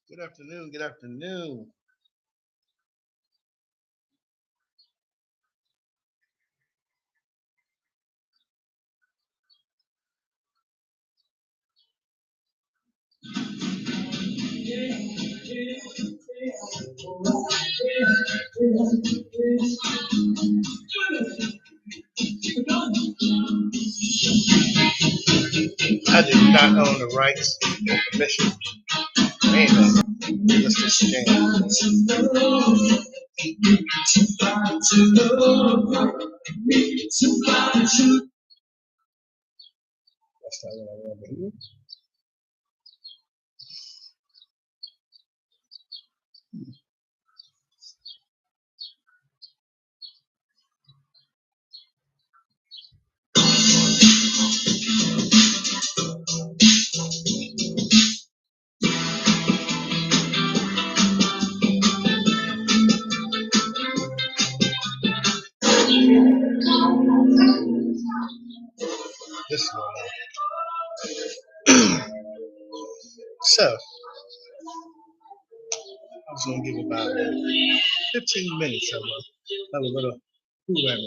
Good afternoon. Good afternoon. I do not own the rights or permission to anything. Let's just stand. That's not what I want to hear. This is what So, I was going to give about 15 minutes of a little whoever.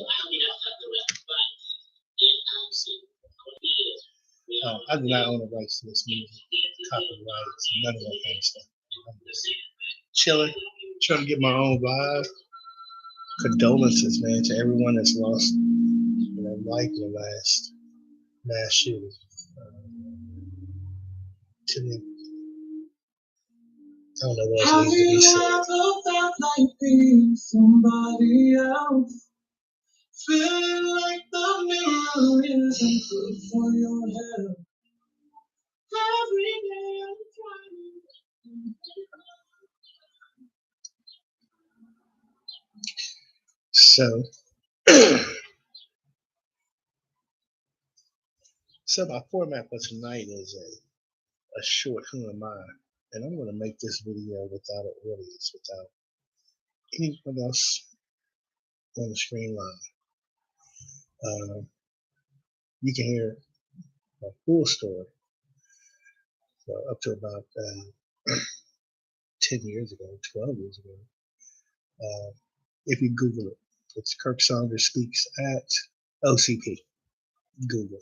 I do not own the rights to this music, copyrights, none of that kind of stuff. I'm just chilling, trying to get my own vibe. Condolences, man, to everyone that's lost life in the last mass shooting. To me, I don't know what else needs to be said. Have you ever felt like being somebody else? Feeling like the mirror isn't good for your health. Every day I'm trying. So, so my format for tonight is a short who am I? And I'm going to make this video without an audience, without anyone else on the screen line. You can hear a full story up to about 10 years ago, 12 years ago. If you Google it, it's Kirk Saunders Speaks at OCP. Google.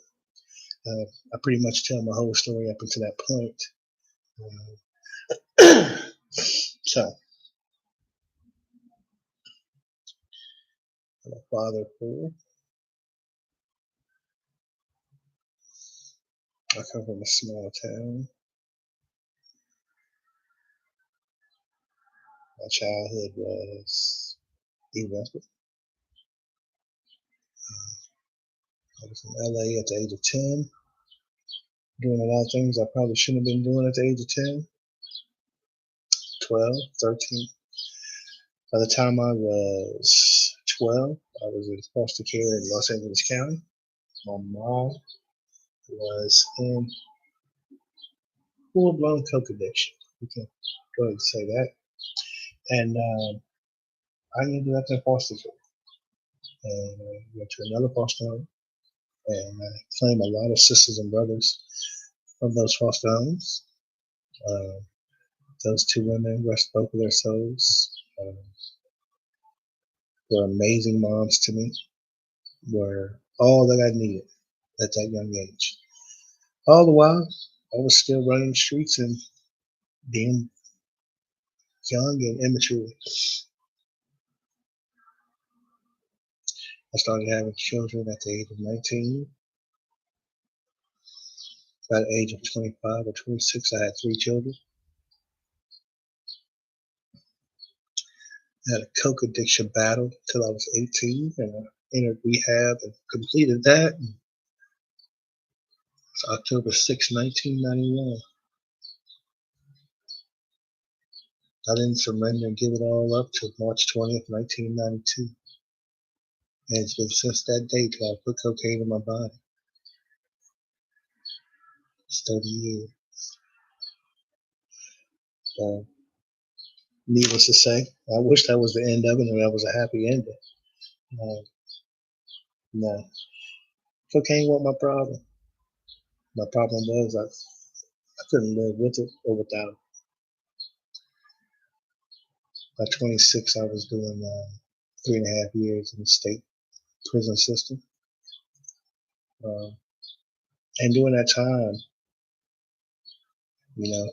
I pretty much tell my whole story up until that point. So, I'm a father of four. I come from a small town. My childhood was eventful. I was in LA at the age of 10, doing a lot of things I probably shouldn't have been doing at the age of 10, 12, 13. By the time I was 12, I was in foster care in Los Angeles County. My mom was in full-blown coke addiction. We can go ahead and say that. And I ended up in foster care. And I went to another foster home. And I claimed a lot of sisters and brothers from those foster homes. Those two women, rest both of their souls, were amazing moms to me, were all that I needed at that young age. All the while, I was still running the streets and being young and immature. I started having children at the age of 19. By the age of 25 or 26, I had 3 children. I had a coke addiction battle till I was 18, and I entered rehab and completed that. It's October 6, 1991. I didn't surrender and give it all up till March 20th, 1992. And it's been since that day till I put cocaine in my body. It's 30 years. So, needless to say, I wish that was the end of it and that was a happy ending. No. Cocaine wasn't my problem. My problem was I couldn't live with it or without it. By 26, I was doing 3.5 years in the state prison system. Uh, and during that time, you know,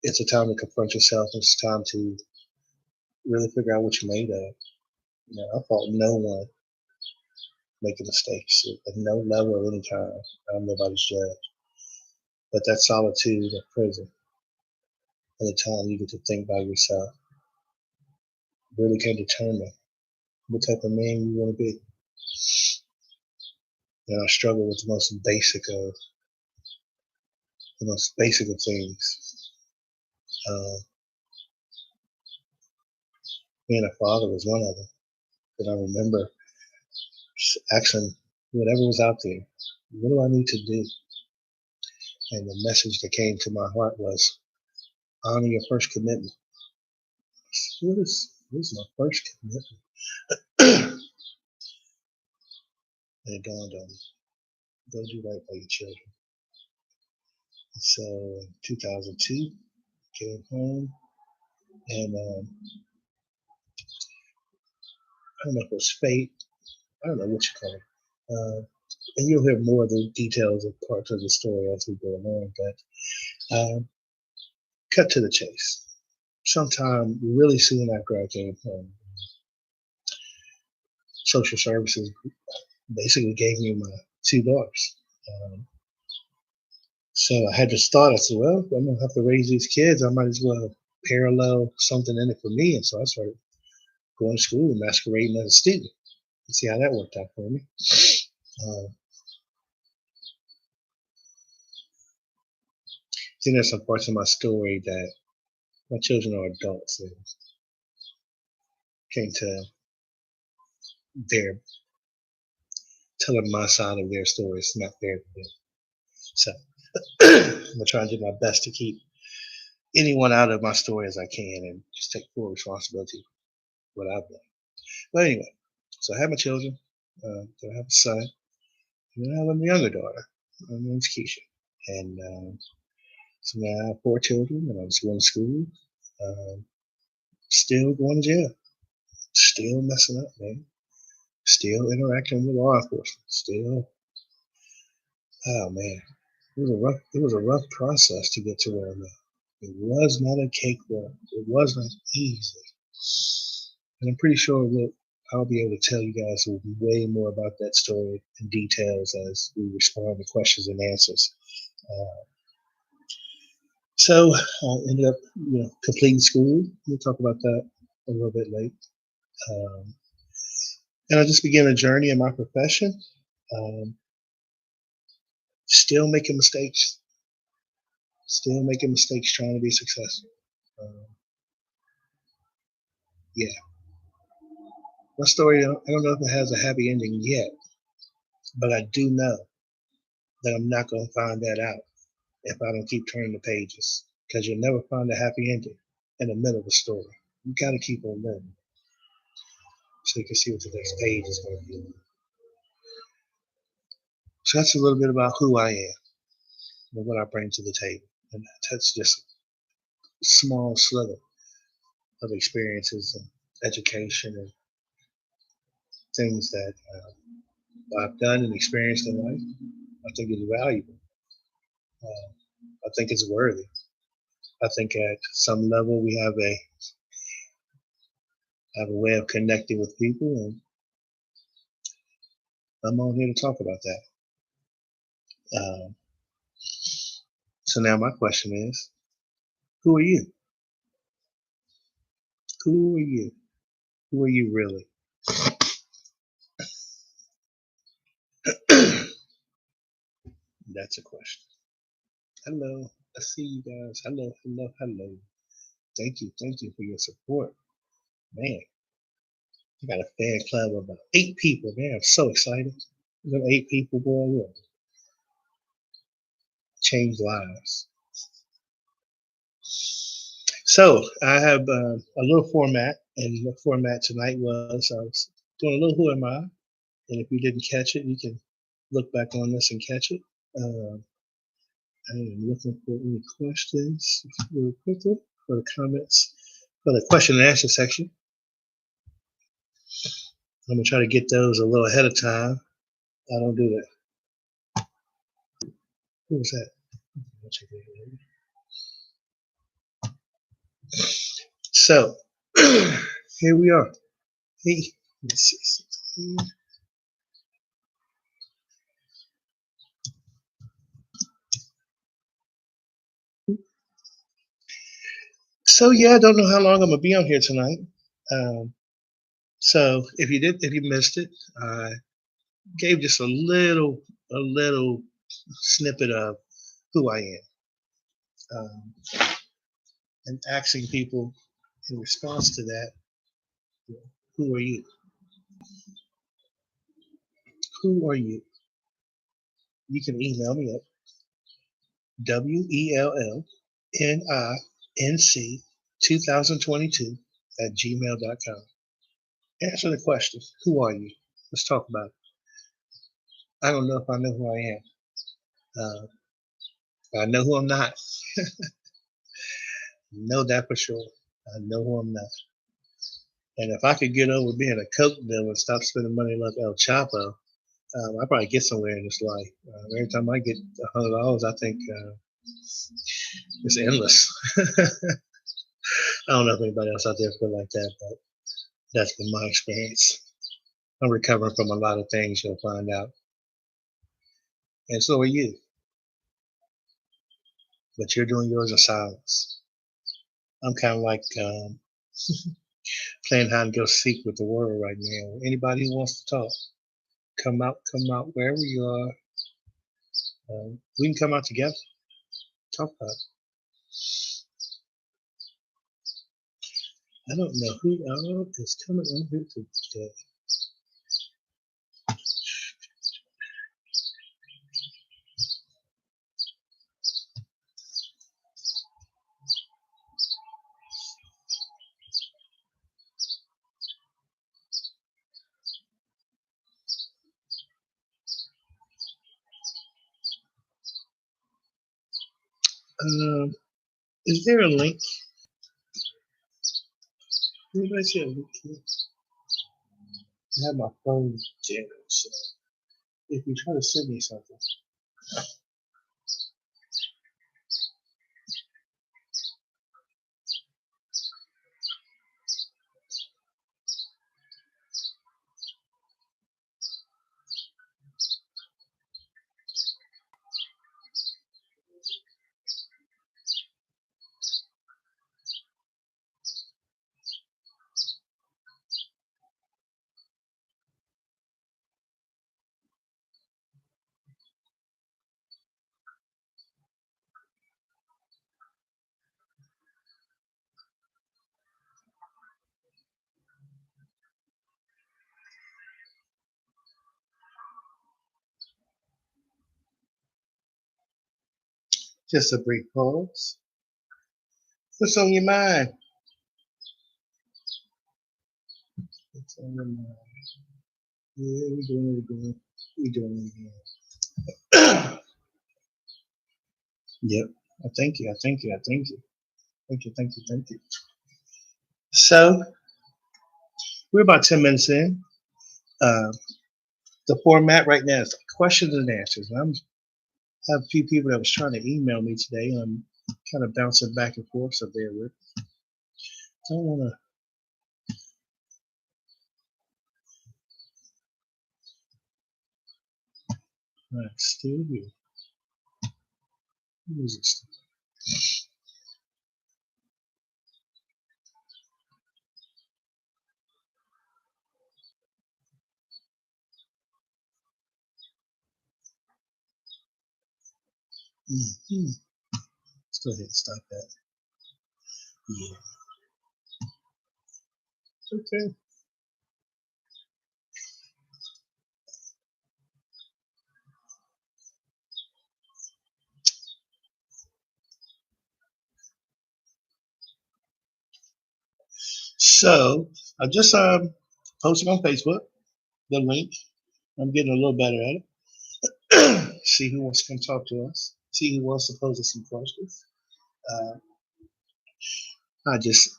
it's a time to confront yourself. It's time to really figure out what you're made of. I fault no one making mistakes at no level of any kind. I'm nobody's judge. But that solitude of prison and the time you get to think by yourself really can determine what type of man you want to be. I struggle with the most basic of things. Uh, Being a father was one of them. That I remember asking whatever was out there, what do I need to do? And the message that came to my heart was honor your first commitment. What is my first commitment? And it dawned on me, go do right by your children. So in 2002, came home, and I don't know if it was fate. I don't know what you call it. And you'll hear more of the details of parts of the story as we go along. But cut to the chase. Sometime really soon after I came home, social services basically gave me my two daughters. Um, so I had this thought. I said, well, I'm going to have to raise these kids. I might as well parallel something in it for me. And so I started going to school and masquerading as a student and see how that worked out for me. Uh, I think there's some parts of my story that my children are adults and came to their telling my side of their story. It's not fair to them. So I'm gonna try and do my best to keep anyone out of my story as I can and just take full responsibility for what I've done. But anyway, so I have my children. I have a son, and then I have a younger daughter. Her name's Keisha. And so now I have 4 children, and I'm just going to school. Um, Still going to jail. Still messing up, man. Still interacting with law enforcement. Still, oh man, it was a rough process to get to where I'm at. It was not a cakewalk. It wasn't easy. And I'm pretty sure that I'll be able to tell you guys way more about that story in details as we respond to questions and answers. Uh, so I ended up, completing school. We'll talk about that a little bit later. Um, and I just began a journey in my profession. Um, Still making mistakes. Still making mistakes trying to be successful. Um, yeah, my story. I don't know if it has a happy ending yet, but I do know that I'm not going to find that out if I don't keep turning the pages, because you'll never find a happy ending in the middle of a story. You got to keep on moving so you can see what the next page is going to be. So that's a little bit about who I am and what I bring to the table. And that's just a small sliver of experiences and education and things that I've done and experienced in life. I think is valuable. I think it's worthy. I think at some level we have a way of connecting with people, and I'm on here to talk about that. Um, so now my question is, who are you? Who are you? Who are you really? That's a question. Hello. I see you guys. Hello, hello, hello. Thank you for your support. Man, I got a fan club of about 8 people. Man, I'm so excited. Them 8 people, boy, will change lives. So I have a little format, and the format tonight was I was doing a little who am I, and if you didn't catch it, you can look back on this and catch it. Uh, I am looking for any questions real quickly for the comments. for the question and answer section. I'm gonna try to get those a little ahead of time. I don't do that. Who was that? So here we are. Hey, let's see. So yeah, I don't know how long I'm gonna be on here tonight. So if you missed it, I gave just a little snippet of who I am, and asking people in response to that, who are you? Who are you? You can email me at WELLNINC2022 Answer the question, who are you? Let's talk about it. I don't know if I know who I am. I know who I'm not. Know that for sure. I know who I'm not. And if I could get over being a coke dealer and stop spending money like El Chapo, I probably get somewhere in this life. Every time I get $100, I think it's endless. I don't know if anybody else out there feel like that, but that's been my experience. I'm recovering from a lot of things, you'll find out. And so are you. But you're doing yours in silence. I'm kind of like playing hide and go seek with the world right now. Anybody who wants to talk, come out wherever you are. We can come out together, talk about it. I don't know who is coming on here today. Is there a link? Anybody see a link here? I have my phone jammed, so if you try to send me something. Just a brief pause. What's on your mind? What's on your mind? Yeah, we're doing it again. We're doing it again. Yep. I thank you. I thank you. I thank you. Thank you. Thank you. Thank you. So we're about 10 minutes in. The format right now is questions and answers. And I have a few people that was trying to email me today. I'm kind of bouncing back and forth, so bear with me. I don't want to. Still here. Who is this? Mm-hmm. Let's go ahead and stop that. Yeah. Okay. So I just posted on Facebook the link. I'm getting a little better at it. See who wants to come talk to us. See who wants to pose us some questions. I just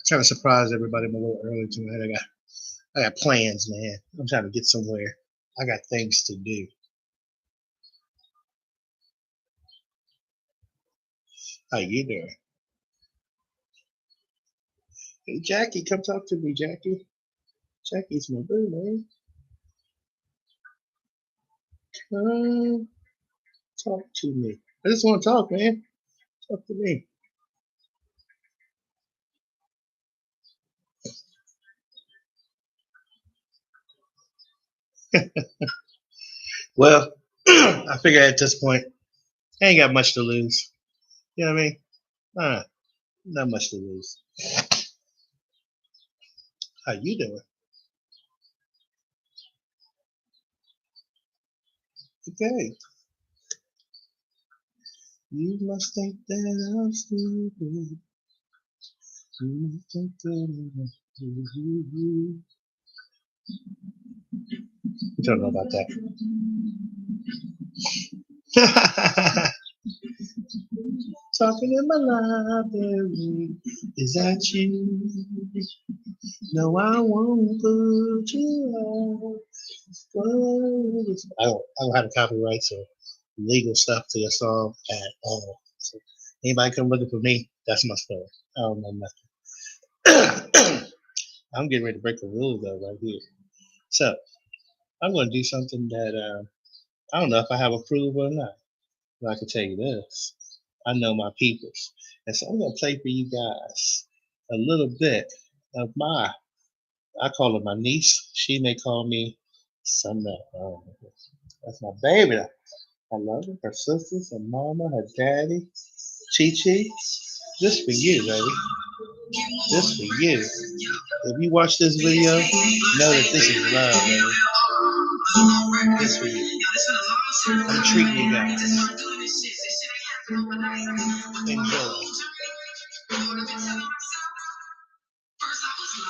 Trying to surprise everybody a little early tonight. I got plans, man. I'm trying to get somewhere. I got things to do. How you doing? Hey, Jackie, come talk to me, Jackie. Jackie's my boo, man. Come talk to me. I just want to talk, man. Talk to me. Well, I figure at this point, I ain't got much to lose. You know what I mean? Not much to lose. How you doing? Okay. You must think that I'm stupid. You must think that I'm stupid. I don't know about that. Talking in my library. Is that you? No, I won't put you out. I don't have copyrights or legal stuff to your song at all. So anybody come looking for me, that's my story. I don't know nothing. I'm getting ready to break the rule though right here. So I'm going to do something that I don't know if I have approval or not. But I can tell you this: I know my peoples, and so I'm going to play for you guys a little bit of my. I call her my niece. She may call me something else. That's my baby. I love her. Her sisters, her mama, her daddy, Chi Chi. Just for you, baby. Just for you. If you watch this video, know that this is love, baby. Just for you. I'm treating you guys. Enjoy.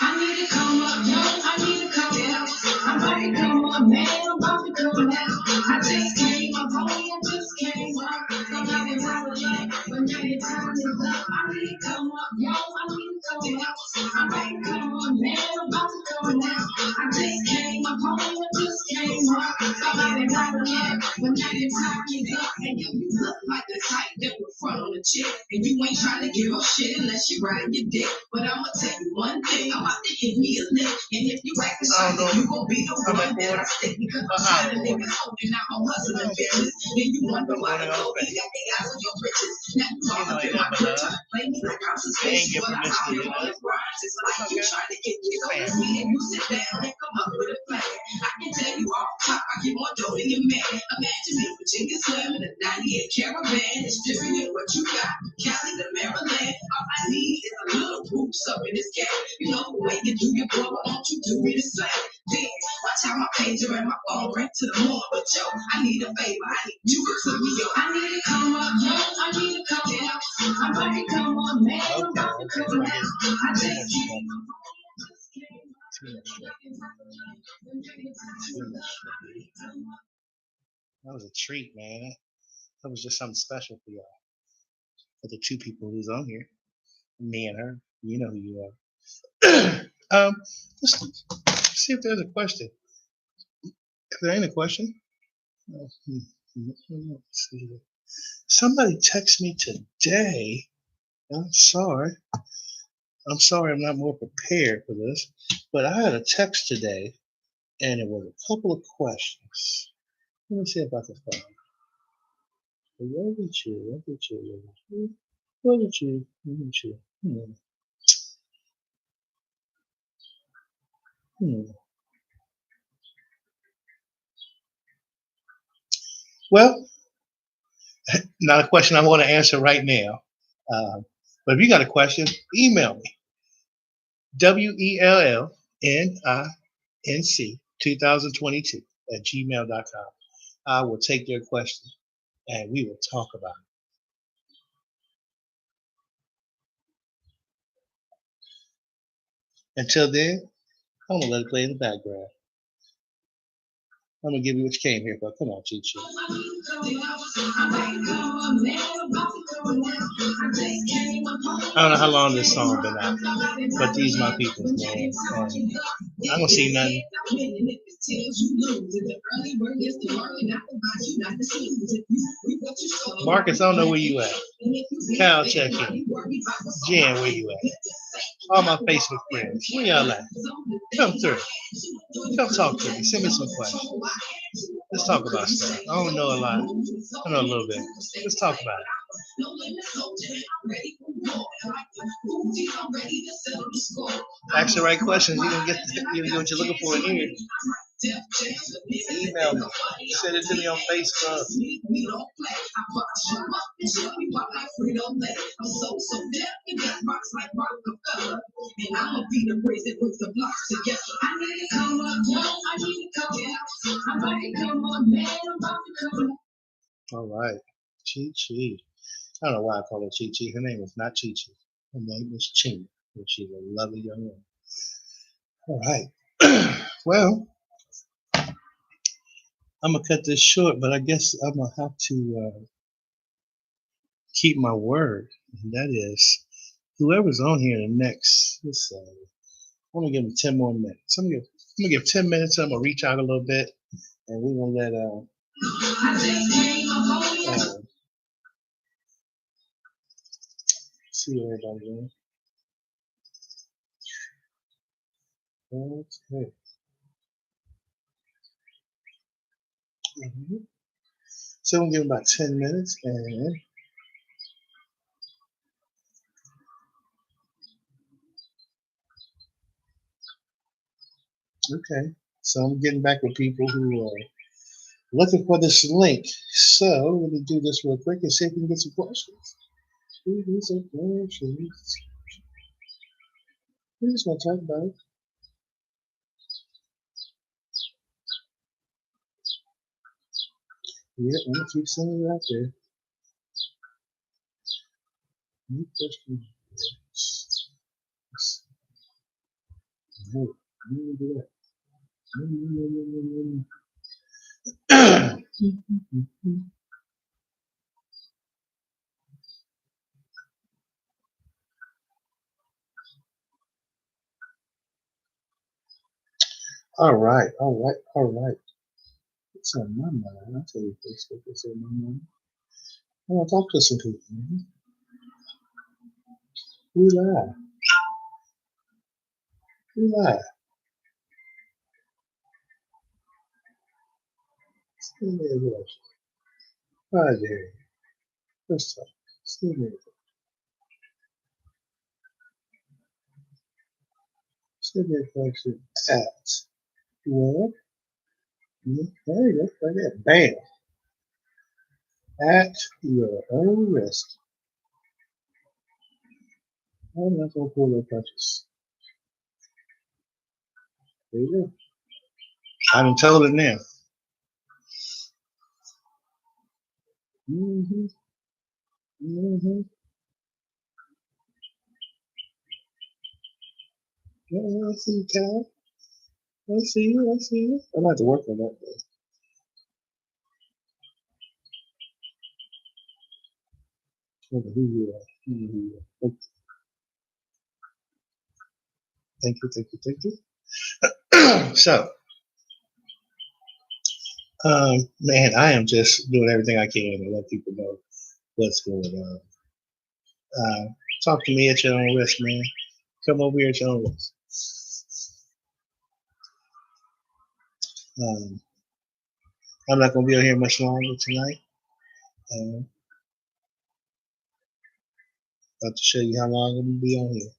I need to come up, no, I need to come down. I'm about to come up, man, I'm about to come down. I just came up, homie, I just came up. I'm having time to love, but now your time is up. I need to come up, yo, I need to come down. I'm about to come up, man, I'm about to come down. I just came up, homie, I just came up. I'm having time to love, but now your time is up. And you look like the type that would front on a chick, and you ain't trying to give up shit unless you ride your dick. But I'ma tell you one thing, I'm about to give me a lick. And if you act the same, you gon' be the one that I stick. Because I'm tired of niggas holding out on hustling bitches. Then you wonder why the low got the eyes on your riches. Now you all up in my crib trying to play me like I'm suspicious. But I'm out here on the grind, just like you trying to get on me. And you sit down and come up with a plan. I can tell you off top, I get more dough than your man. Imagine me with Virginia Slim in a 98 caravan. It's different what you got, Cali to Maryland. All I need is a little boots up in this cat. You know the way you do your boy, but won't you do me the same? Then watch how my pager and my phone ring to the morning. But yo, I need a favor, I need you to put me on. I need to come up, yo, I need to come down. I'm about to come up, man, I'm about to come down. I just came up. That was a treat, man. That was just something special for y'all. For the two people who's on here, me and her. You know who you are. Let's see if there's a question. If there ain't a question, let's see. Somebody texted me today. I'm sorry. I'm sorry I'm not more prepared for this, but I had a text today, and it was a couple of questions. Let me see if I can find it. Where did you? Where did you? Where did you? Where did you? Well, not a question I want to answer right now. But if you got a question, email me. WELLNINC2022 I will take your question and we will talk about it. Until then, I'm gonna let it play in the background. I'm gonna give you what you came here for. Come on, Chi Chi. I don't know how long this song been out, but these my people, man. I don't see nothing. Marcus, I don't know where you at. Cal, check in. Jan, where you at? All my Facebook friends, where y'all at? Come through. Come talk to me. Send me some questions. Let's talk about stuff. I don't know a lot. I know a little bit. Let's talk about it. Ask the right questions. You're gonna get what you're looking for in here. Email me. Send it to me on Facebook. All right. Chi Chi. I don't know why I call her Chi Chi. Her name is not Chi Chi. Her name is Ching, and she's a lovely young woman. All right. Well, I'm gonna cut this short, but I guess I'm gonna have to keep my word, and that is whoever's on here the next. Let's say, I'm gonna give them 10 more minutes. I'm gonna give 10 minutes. I'm gonna reach out a little bit, and we're gonna let see what everybody's doing. Okay. So we'll give them about 10 minutes, and okay. So I'm getting back with people who are looking for this link. So let me do this real quick and see if we can get some questions. We just want to talk about it. Yeah, I'm gonna keep sending it out there. New question. No, I'm gonna do that. All right. What's on my mind? I'll tell you Facebook what's on my mind. I want to talk to some people. Who lied? Who lied? Send me a question. Hi there. Let's talk. Send me a question. Send me a question at what? There you go. Right there. Bam. At your own risk. I'm not going to pull no punches. There you go. I done told it now. Mm-hmm. Mm-hmm. Yeah, I see you, Cal. I see you. I see you. I'm going to have to work on that, though. Okay, who you are. Who you are. Okay. Thank you. So, man, I am just doing everything I can to let people know what's going on. Talk to me at your own risk, man. Come over here at your own risk. I'm not going to be on here much longer tonight. About to show you how long I'm going to be on here.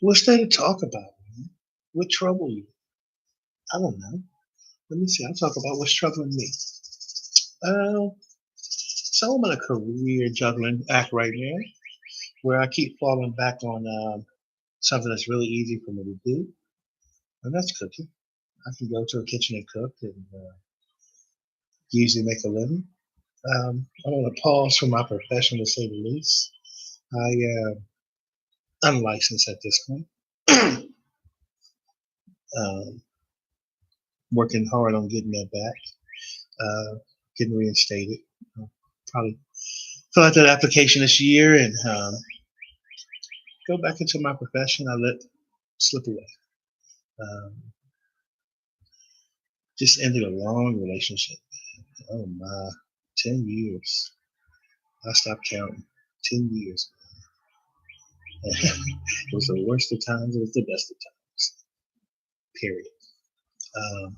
What's there to talk about, man? What trouble you? I don't know. Let me see. I'll talk about what's troubling me. So I'm in a career juggling act right now where I keep falling back on something that's really easy for me to do, and that's cooking. I can go to a kitchen and cook and usually make a living. I'm on a pause from my profession, to say the least. I'm licensed at this point. Working hard on getting that back, getting reinstated. probably fill out that application this year and go back into my profession. I let slip away. Um, just ended a long relationship. Oh my, 10 years. I stopped counting. 10 years. It was the worst of times. It was the best of times. Period. Um,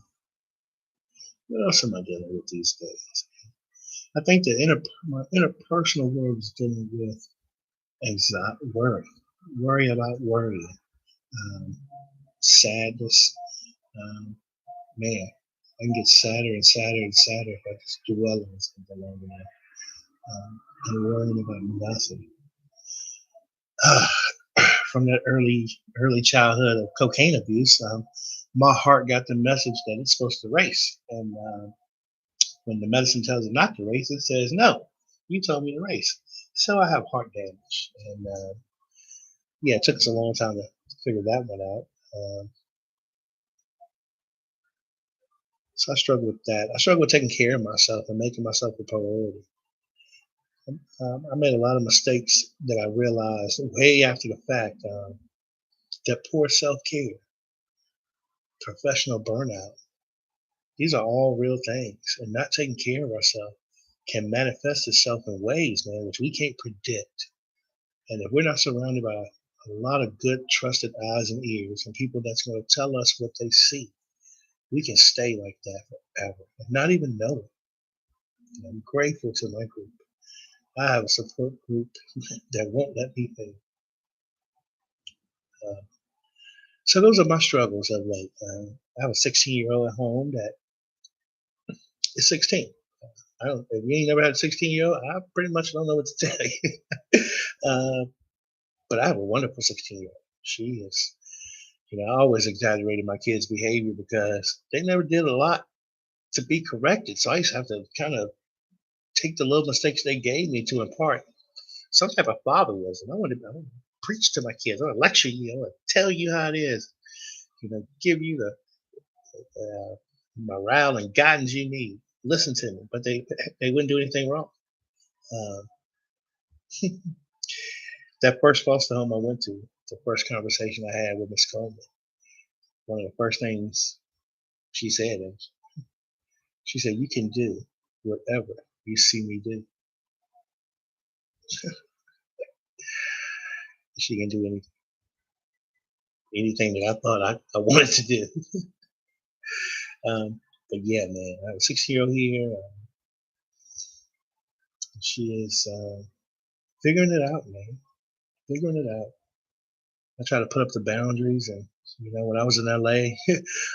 what else am I dealing with these days? I think my interpersonal world is dealing with anxiety, worry about worrying, um, sadness. Um, man, I can get sadder and sadder and sadder if I just dwell on something long enough. And worrying about nothing. From that early childhood of cocaine abuse, my heart got the message that it's supposed to race, and when the medicine tells it not to race, it says no. You told me to race, so I have heart damage, and yeah, it took us a long time to figure that one out. So I struggle with that. I struggle with taking care of myself and making myself a priority. I made a lot of mistakes that I realized way after the fact. That poor self care, professional burnout, these are all real things. And not taking care of ourselves can manifest itself in ways, man, which we can't predict. And if we're not surrounded by a lot of good, trusted eyes and ears and people that's going to tell us what they see, we can stay like that forever and not even know it. And I'm grateful to my group. I have a support group that won't let me fail. Uh, so those are my struggles of late. I have a 16-year-old at home that is 16. I don't. If you ain't never had a 16-year-old, I pretty much don't know what to tell you. uh, but I have a wonderful 16-year-old. She is. I always exaggerated my kids' behavior because they never did a lot to be corrected. So I used to have to kind of take the little mistakes they gave me to impart some type of fatherwism. I want to preach to my kids. I want to lecture you. I want to tell you how it is. Give you the morale and guidance you need. Listen to me, but they wouldn't do anything wrong. Uh, that first foster home I went to, the first conversation I had with Miss Coleman, one of the first things she said is, she said, "You can do whatever you see me do." She can do anything that I thought I wanted to do. But yeah, man, I have a 16-year-old here. She is figuring it out, man. Figuring it out. I try to put up the boundaries, and when I was in LA,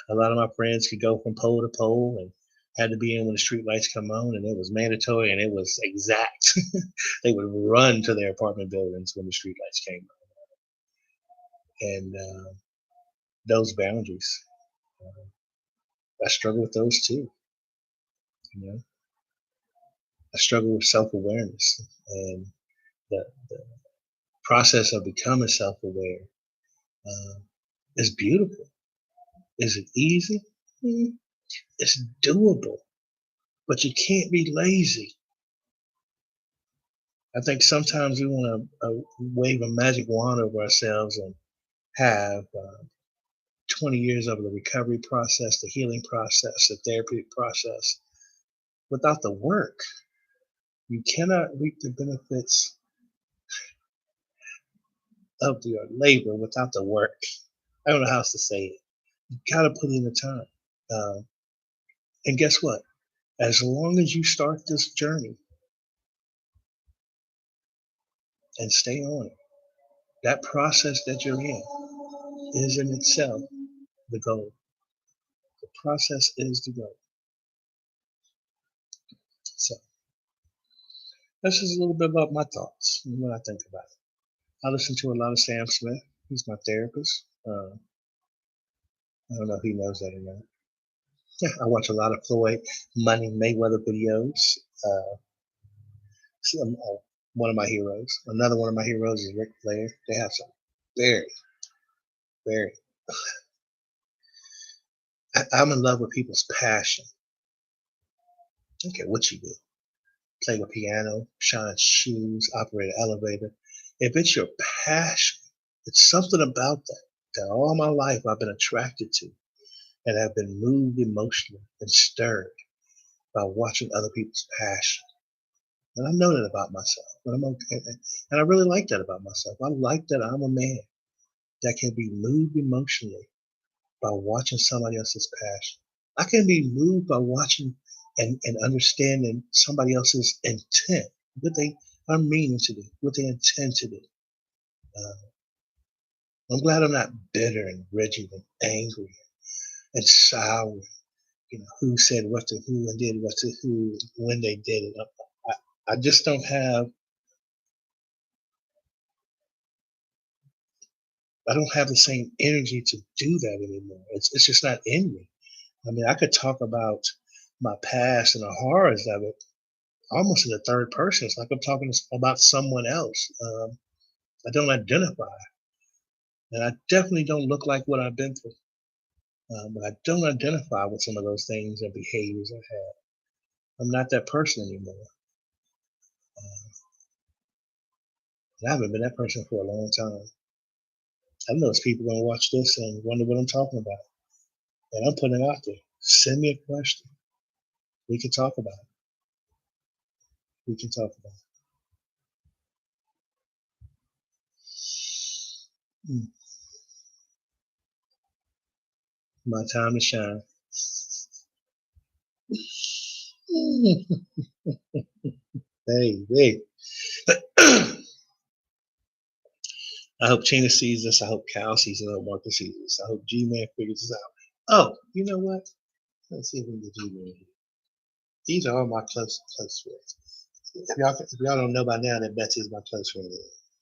a lot of my friends could go from pole to pole and had to be in when the street lights come on, and it was mandatory and it was exact. They would run to their apartment buildings when the street lights came on, and those boundaries, uh, I struggle with those too. You know, I struggle with self awareness and the process of becoming self aware uh, is beautiful. Is it easy? Mm, It's doable, but you can't be lazy. I think sometimes we want to wave a magic wand over ourselves and have 20 years of the recovery process, the healing process, the therapeutic process without the work. You cannot reap the benefits of your labor without the work. I don't know how else to say it. You got to put in the time. Uh, and guess what? As long as you start this journey and stay on it, that process that you're in is in itself the goal. The process is the goal. So that's just a little bit about my thoughts and what I think about it. I listen to a lot of Sam Smith. He's my therapist. I don't know if he knows that or not. Yeah, I watch a lot of Floyd Money Mayweather videos. Uh, one of my heroes. Another one of my heroes is Ric Flair. They have some very, very. I'm in love with people's passion. I don't care what you do. play the piano, shine shoes, operate an elevator. If it's your passion, it's something about that all my life I've been attracted to and have been moved emotionally and stirred by watching other people's passion. And I know that about myself. And I'm okay. And I really like that about myself. I like that I'm a man that can be moved emotionally by watching somebody else's passion. I can be moved by watching and understanding somebody else's intent, what they are meaning to do, what they intend to do. Uh, I'm glad I'm not bitter and rigid and angry and sour. Who said what to who and did what to who when they did it. I just don't have. I don't have the same energy to do that anymore. It's just not in me. I mean, I could talk about my past and the horrors of it almost in the third person. It's like I'm talking about someone else. I don't identify, and I definitely don't look like what I've been through. But I don't identify with some of those things and behaviors I had. I'm not that person anymore. Uh, and I haven't been that person for a long time. I know there's people gonna watch this and wonder what I'm talking about, and I'm putting it out there. Send me a question. We can talk about it. We can talk about it. My time to shine. Hey, wait. I hope Tina sees this. I hope Cal sees it. I hope Marcus sees this. I hope G-Man figures this out. Oh, you know what? Let's see if we can get G-Man here. These are all my close friends. If y'all don't know by now that Betsy is my close friend,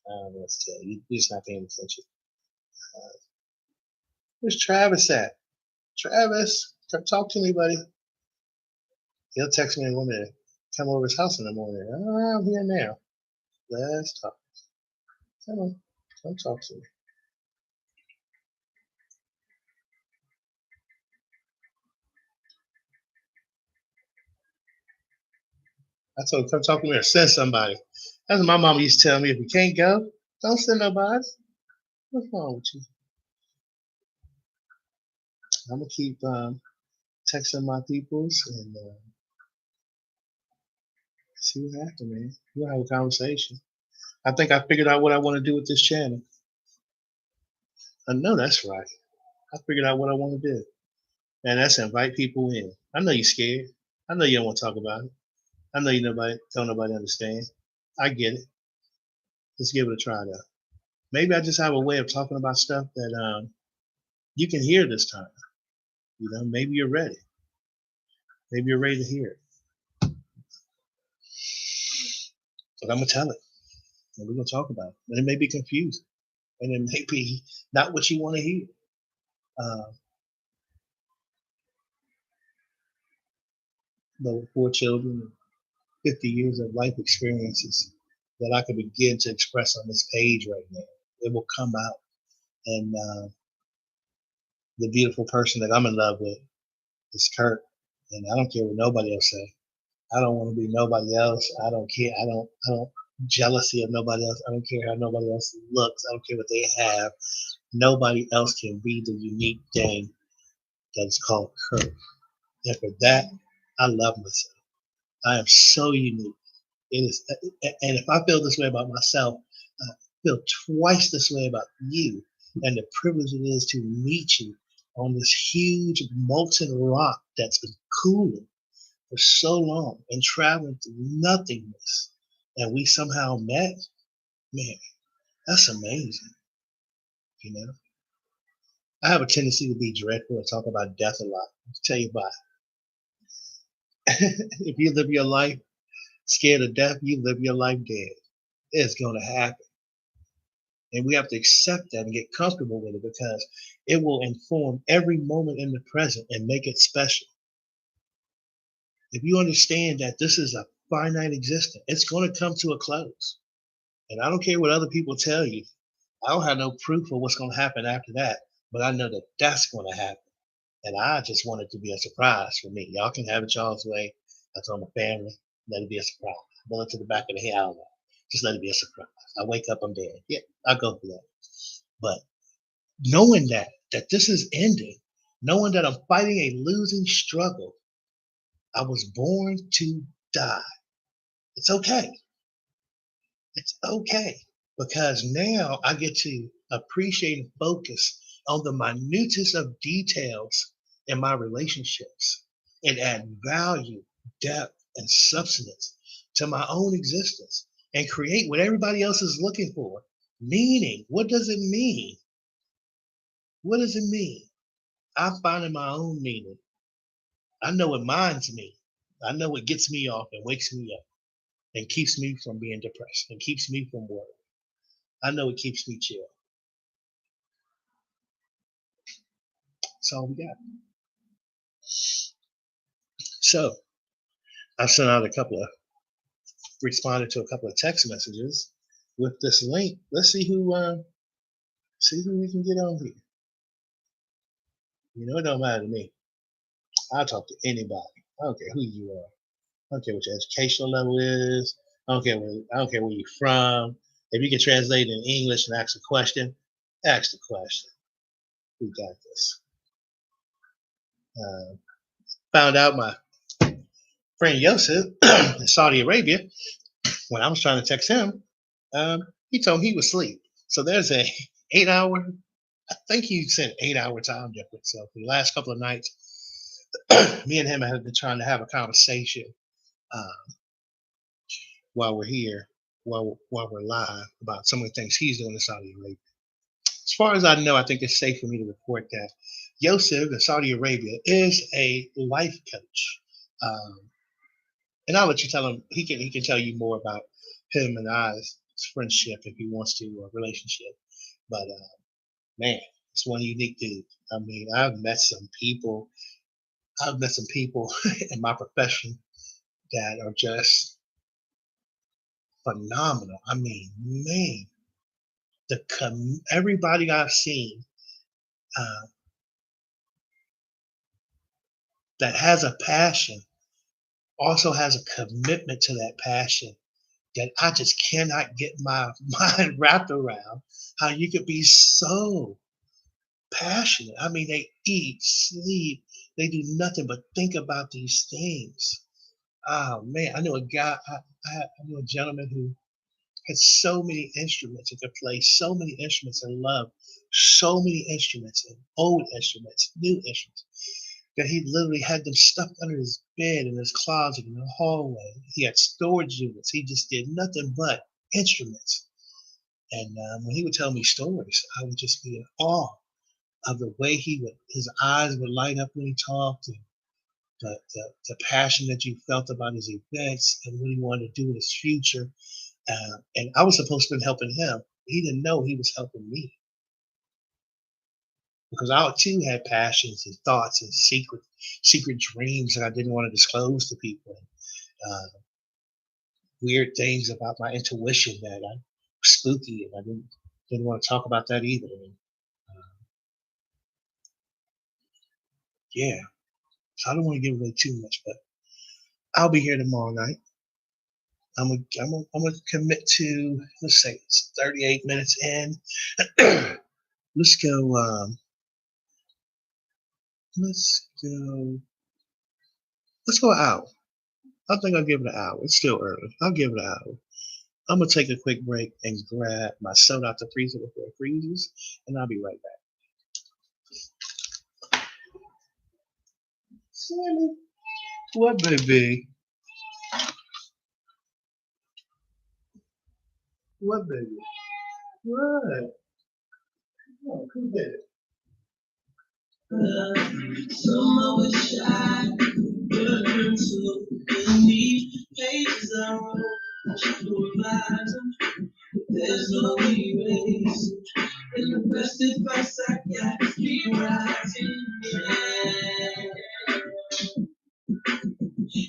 I don't know what to tell you. You're just not paying attention. Uh, where's Travis at? Travis, come talk to me, buddy. He'll text me in 1 minute. Come over his house in the morning. Oh, I'm here now. Let's talk. Come on, come talk to me. I told him, come talk to me or send somebody. That's what my mama used to tell me. If you can't go, don't send nobody. What's wrong with you? I'm gonna keep texting my peoples and see what happens, man. We'll have a conversation. I think I figured out what I want to do with this channel. I know that's right. I figured out what I want to do, and that's invite people in. I know you're scared. I know you don't want to talk about it. I know you don't nobody understand. I get it. Let's give it a try though. Maybe I just have a way of talking about stuff that you can hear this time. Maybe you're ready. Maybe you're ready to hear it. But I'm gonna tell it, and we're gonna talk about it. And it may be confusing, and it may be not what you want to hear. Uh, but with 4 children and 50 years of life experiences that I could begin to express on this page right now, it will come out. And the beautiful person that I'm in love with is Kurt, and I don't care what nobody else say. I don't want to be nobody else. I don't care. I don't jealousy of nobody else. I don't care how nobody else looks. I don't care what they have. Nobody else can be the unique thing that is called Kurt. And for that, I love myself. I am so unique. It is, and if I feel this way about myself, I feel twice this way about you and the privilege it is to meet you on this huge molten rock that's been cooling for so long and traveling through nothingness. And we somehow met. Man, that's amazing. You know, I have a tendency to be dreadful and talk about death a lot. I'll tell you why. If you live your life scared of death, you live your life dead. It's going to happen. And we have to accept that and get comfortable with it because it will inform every moment in the present and make it special. If you understand that this is a finite existence, it's going to come to a close. And I don't care what other people tell you. I don't have no proof of what's going to happen after that, but I know that that's going to happen. And I just want it to be a surprise for me. Y'all can have it y'all's way. I told my family. Let it be a surprise. Bullet to the back of the head. I don't know. Just let it be a surprise. I wake up, I'm dead. Yeah, I'll go for that. But knowing that this is ending, knowing that I'm fighting a losing struggle, I was born to die. It's okay. It's okay. Because now I get to appreciate and focus on the minutest of details in my relationships and add value, depth, and substance to my own existence and create what everybody else is looking for. Meaning, what does it mean? What does it mean? I'm finding my own meaning. I know what mine's me. I know what gets me off and wakes me up and keeps me from being depressed and keeps me from worry. I know it keeps me chill. That's all we got. So I sent out responded to a couple of text messages with this link. Let's see who we can get on here. You know, it don't matter to me. I'll talk to anybody. I don't care who you are. I don't care what your educational level is. I don't care where you're from. If you can translate in English and ask a question, ask the question. We got this. Found out my friend Yosef in Saudi Arabia, when I was trying to text him, he told me he was asleep. So there's a 8-hour, I think he said 8-hour time difference. So for the last couple of nights, me and him have been trying to have a conversation while we're here, while we're live, about some of the things he's doing in Saudi Arabia. As far as I know, I think it's safe for me to report that Yosef in Saudi Arabia is a life coach. And I'll let you tell him. He can tell you more about him and I's friendship if he wants to, or relationship. But man, it's one unique dude. I mean, I've met some people in my profession that are just phenomenal. I mean, man, everybody I've seen that has a passion also has a commitment to that passion that I just cannot get my mind wrapped around. How you could be so passionate. I mean, they eat, sleep, they do nothing but think about these things. Oh man, I know a guy, I know a gentleman who had so many instruments and could play so many instruments and love so many instruments and old instruments, new instruments, that he literally had them stuffed under his bed in his closet in the hallway. He had storage units. He just did nothing but instruments. And when he would tell me stories, I would just be in awe of the way his eyes would light up when he talked, and the passion that you felt about his events and what he wanted to do in his future. And I was supposed to be helping him. He didn't know he was helping me, because I too had passions and thoughts and secret dreams that I didn't want to disclose to people. Weird things about my intuition that I spooky, and I didn't want to talk about that either. And, yeah, so I don't want to give away too much, but I'll be here tomorrow night. I'm gonna commit to, let's say it's 38 minutes in. Let's go. Let's go. Let's go an hour. I think I'll give it an hour. It's still early. I'll give it an hour. I'm gonna take a quick break and grab my soda out the freezer before it freezes, and I'll be right back. Sammy, what, baby? What, baby? What? Oh, come get it. So I wish I could learn to believe pages I wrote, to revise them. There's no erase. And the best advice I got is keep writing, yeah.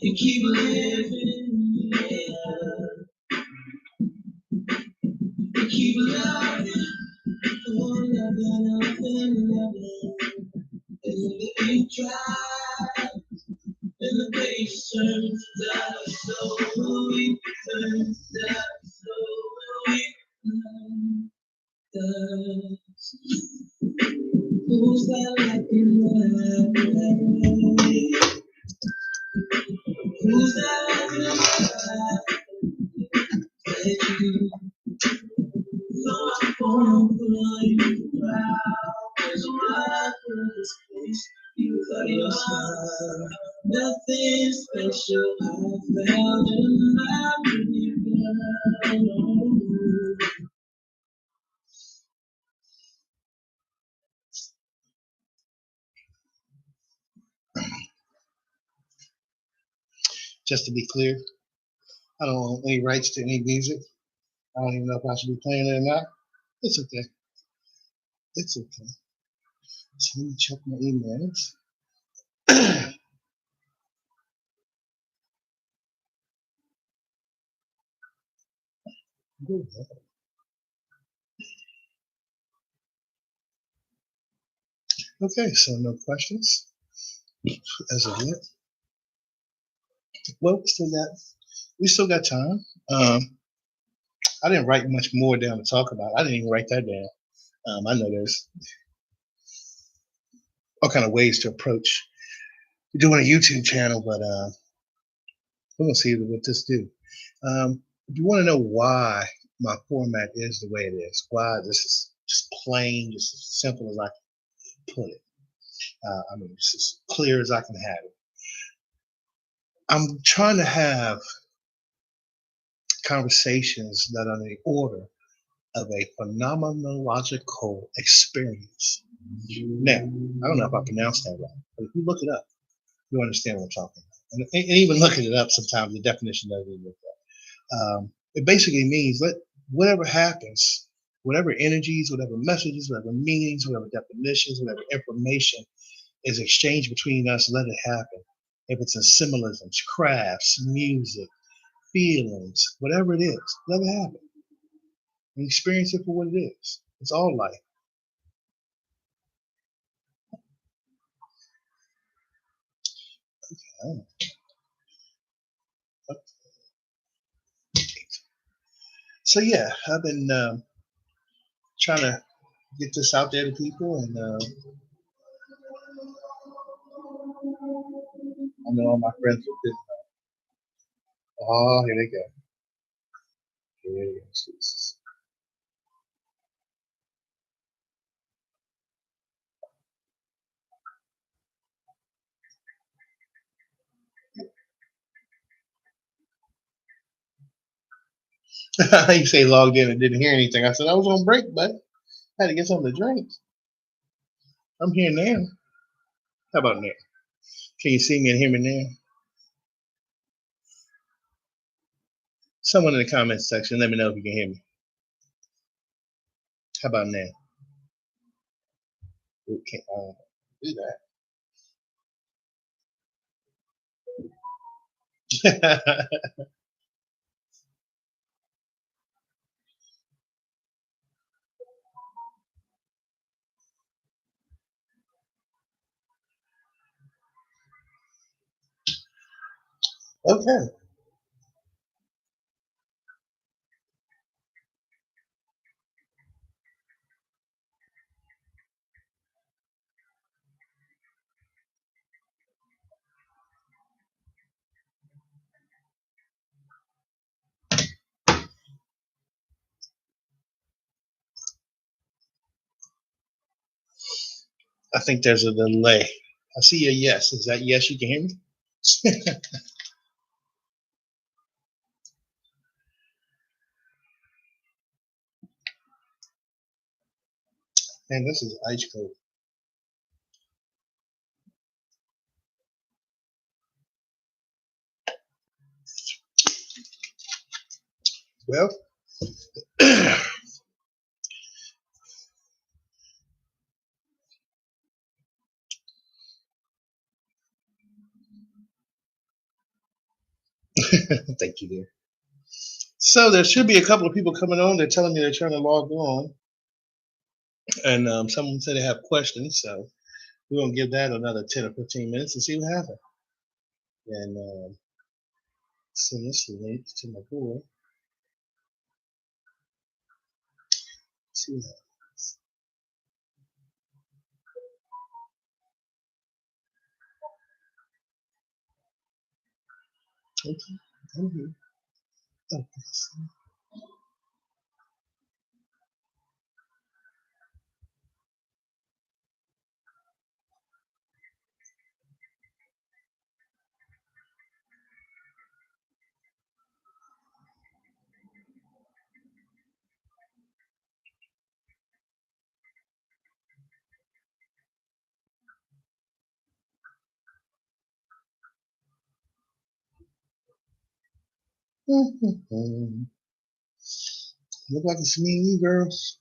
And keep living, yeah. And keep loving, oh, loving. And let the ink dry, and the Just to be clear, I don't own any rights to any music. I don't even know if I should be playing it or not. It's okay. It's okay. So let me check my emails. Okay, so no questions as of yet. Well, we still got time. I didn't write much more down to talk about. I didn't even write that down. I know there's all kind of ways to approach doing a YouTube channel, but we're gonna see what this do. If you want to know why my format is the way it is, why this is just plain, just as simple as I can put it. I mean, just as clear as I can have it. I'm trying to have conversations that are in the order of a phenomenological experience. Now, I don't know if I pronounced that right, but if you look it up, you understand what I'm talking about. And even looking it up, sometimes the definition doesn't even look that. It basically means let whatever happens, whatever energies, whatever messages, whatever meanings, whatever definitions, whatever information is exchanged between us, let it happen. If it's in symbolisms, crafts, music, feelings, whatever it is, let it happen. And experience it for what it is. It's all life. Oh. So yeah, I've been trying to get this out there to people, and I know all my friends are busy. Oh, here they go. Here they go. Jesus. You say logged in and didn't hear anything. I said I was on break, but I had to get something to drink. I'm here now. How about now? Can you see me and hear me now? Someone in the comments section, let me know if you can hear me. How about now? We can't do that. Okay. I think there's a delay. I see a yes. Is that yes? You can hear me? Man, this is ice cold. Well, thank you, dear. So there should be a couple of people coming on. They're telling me they're trying to log on, and someone said they have questions. So we're gonna give that another 10 or 15 minutes and see what happens. and send this link to my boy. See that. Okay, I'm here. Okay. Look like it's me, girls.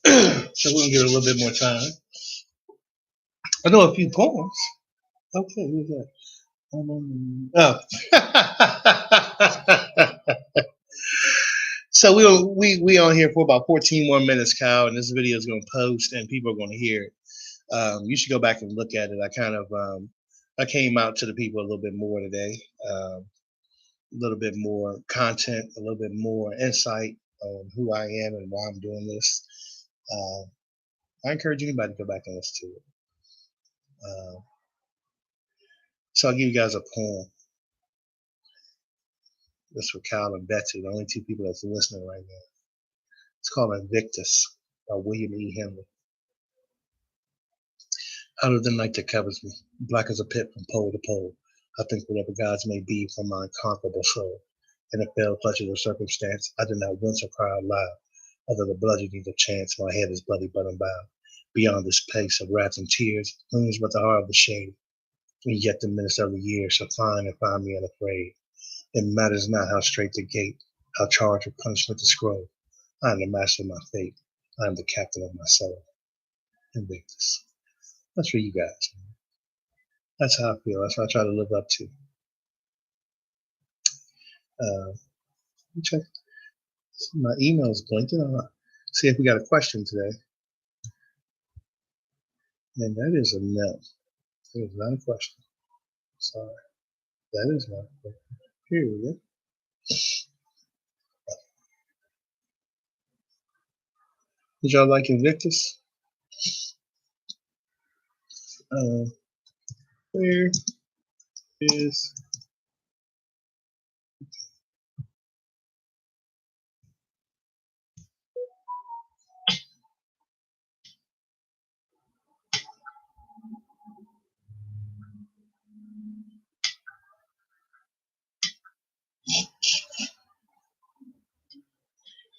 So we're gonna give it a little bit more time. I know a few poems. Okay, who's that? Oh. So we on here for about 14 more minutes, Kyle, and this video is gonna post, and people are gonna hear it. You should go back and look at it. I came out to the people a little bit more today. A little bit more content, a little bit more insight on who I am and why I'm doing this. I encourage anybody to go back and listen to it. So I'll give you guys a poem. That's for Kyle and Betsy, the only two people that's listening right now. It's called Invictus by William E. Henley. Out of the night that covers me, black as a pit from pole to pole, I think whatever gods may be from my unconquerable soul. In the fell clutches of circumstance, I do not wince or cry aloud. Although the bludgeonings of chance, my head is bloody but unbowed. Beyond this pace of wrath and tears, looms but the heart of the shade. And yet the minutes of the year shall find and find me unafraid. It matters not how straight the gate, how charged with punishment the scroll. I am the master of my fate. I am the captain of my soul. Invictus. That's for you guys. That's how I feel. That's what I try to live up to. Check. My email is blinking. I'll see if we got a question today. And that is a no. It is not a question. Sorry. That is not a question. Here we go. Did y'all like Invictus? Where is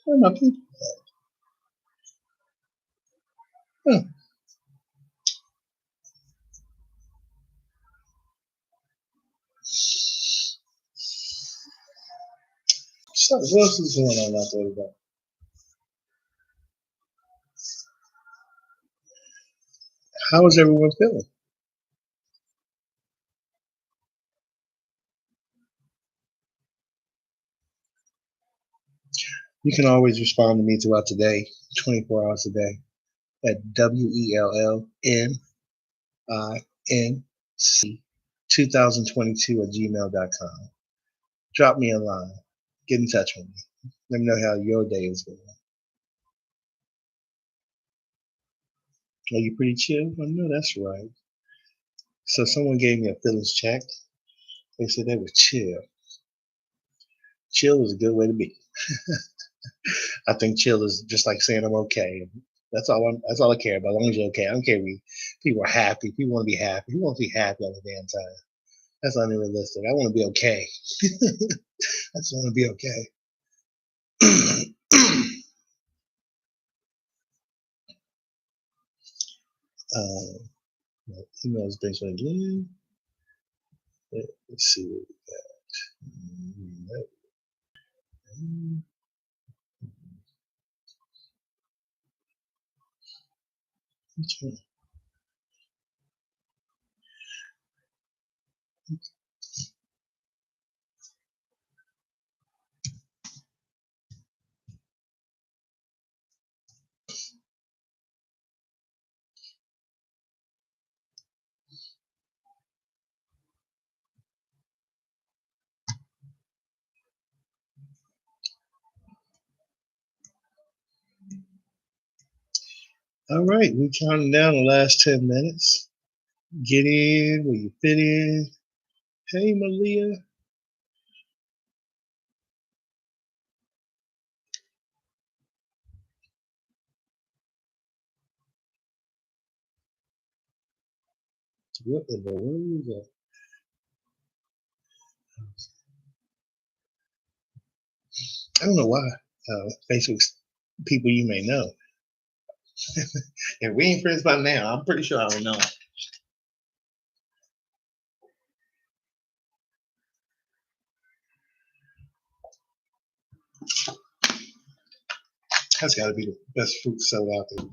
where are my people? Huh. So, what else is going on out there today? How is everyone feeling? You can always respond to me throughout the day, 24 hours a day, at WELLNINC2022 at gmail.com. Drop me a line. Get in touch with me. Let me know how your day is going. Are you pretty chill? I know that's right. So someone gave me a feelings check. They said they were chill. Chill is a good way to be. I think chill is just like saying I'm okay. That's all I care about. As long as you're okay. I don't care if people are happy. People want to be happy. Who wants to be happy all the damn time? That's unrealistic. I want to be okay. I just want to be okay. My email is based on again. Let's see what we got. Okay. All right, we counting down the last 10 minutes. Get in where you fit in. Hey, Malia. What in the world is that? I don't know why. Facebook's people you may know. If we ain't friends by now, I'm pretty sure I would know. That's got to be the best fruit salad out there.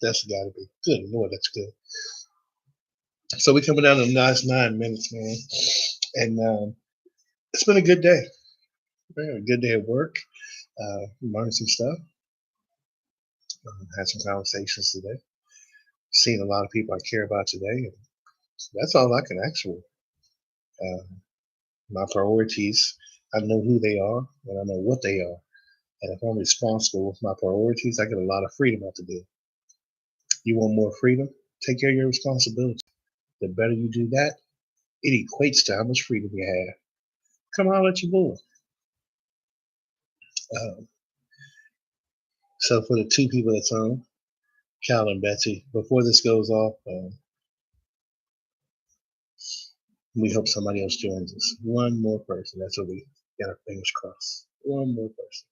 That's got to be. Good Lord, that's good. So we're coming down to the last 9 minutes, man. And it's been a good day. A good day at work. Learned some stuff. Had some conversations today. Seen a lot of people I care about today. And that's all I can ask for. Uh, my priorities, I know who they are and I know what they are. And if I'm responsible with my priorities, I get a lot of freedom out to do. You want more freedom? Take care of your responsibilities. The better you do that, it equates to how much freedom you have. Come on, let you boy. Um, so for the two people that's on, Cal and Betsy, before this goes off, we hope somebody else joins us. One more person. That's what we got our fingers crossed. One more person.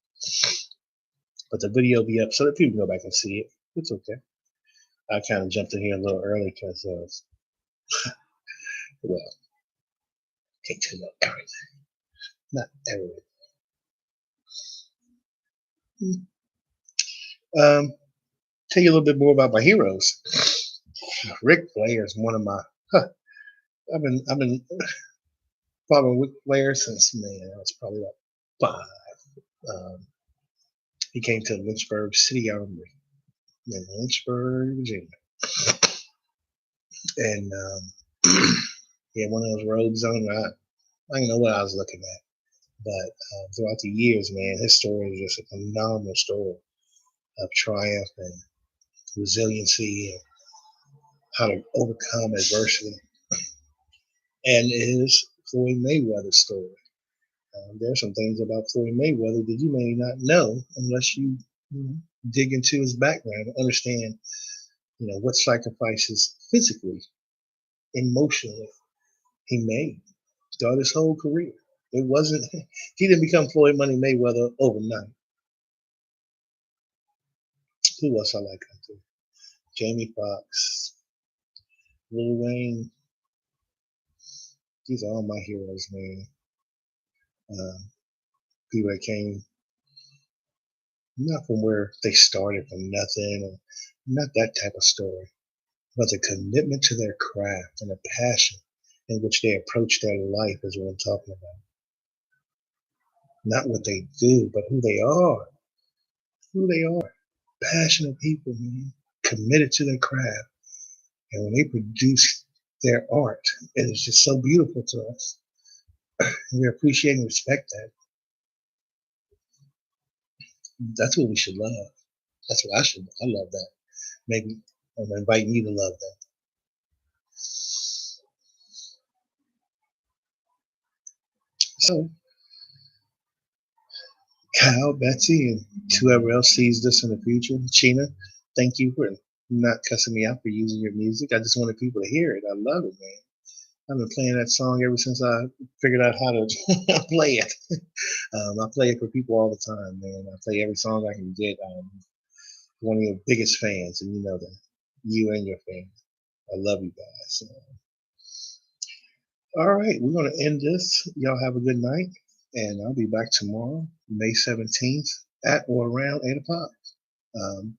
But the video will be up so that people can go back and see it. It's okay. I kind of jumped in here a little early because, well, can't tell you everything. Not everything. Tell you a little bit more about my heroes. Ric Flair is one of my. I've been following Ric Flair since, man, I was probably about 5. He came to Lynchburg City Armory in Lynchburg, Virginia, and he had one of those robes on. I don't know what I was looking at, but throughout the years, man, his story is just a phenomenal story of triumph and resiliency and how to overcome adversity. And it is Floyd Mayweather's story. There are some things about Floyd Mayweather that you may not know unless you know, dig into his background and understand, what sacrifices physically, emotionally he made throughout his whole career. It wasn't he didn't become Floyd Money Mayweather overnight. Who else I like out there? Jamie Foxx, Lil Wayne. These are all my heroes, man. People that came not from where they started from nothing, or not that type of story, but the commitment to their craft and the passion in which they approach their life is what I'm talking about. Not what they do, but who they are. Who they are. Passionate people, man. Committed to their craft. And when they produce their art, it is just so beautiful to us. And we appreciate and respect that. That's what we should love. That's what I should. I love that. Maybe I'm inviting you to love that. So, Kyle, Betsy, and whoever else sees this in the future, Sheena, thank you for not cussing me out for using your music. I just wanted people to hear it. I love it, man. I've been playing that song ever since I figured out how to play it. I play it for people all the time, man. I play every song I can get. One of your biggest fans, and you know that. You and your family. I love you guys. All right, we're going to end this. Y'all have a good night, and I'll be back tomorrow, May 17th, at or around 8 o'clock. Um,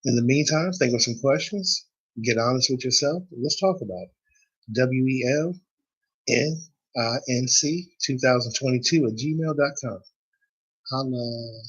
in the meantime, think of some questions. Get honest with yourself. Let's talk about it. WELNINC 2022 at gmail.com. Holla.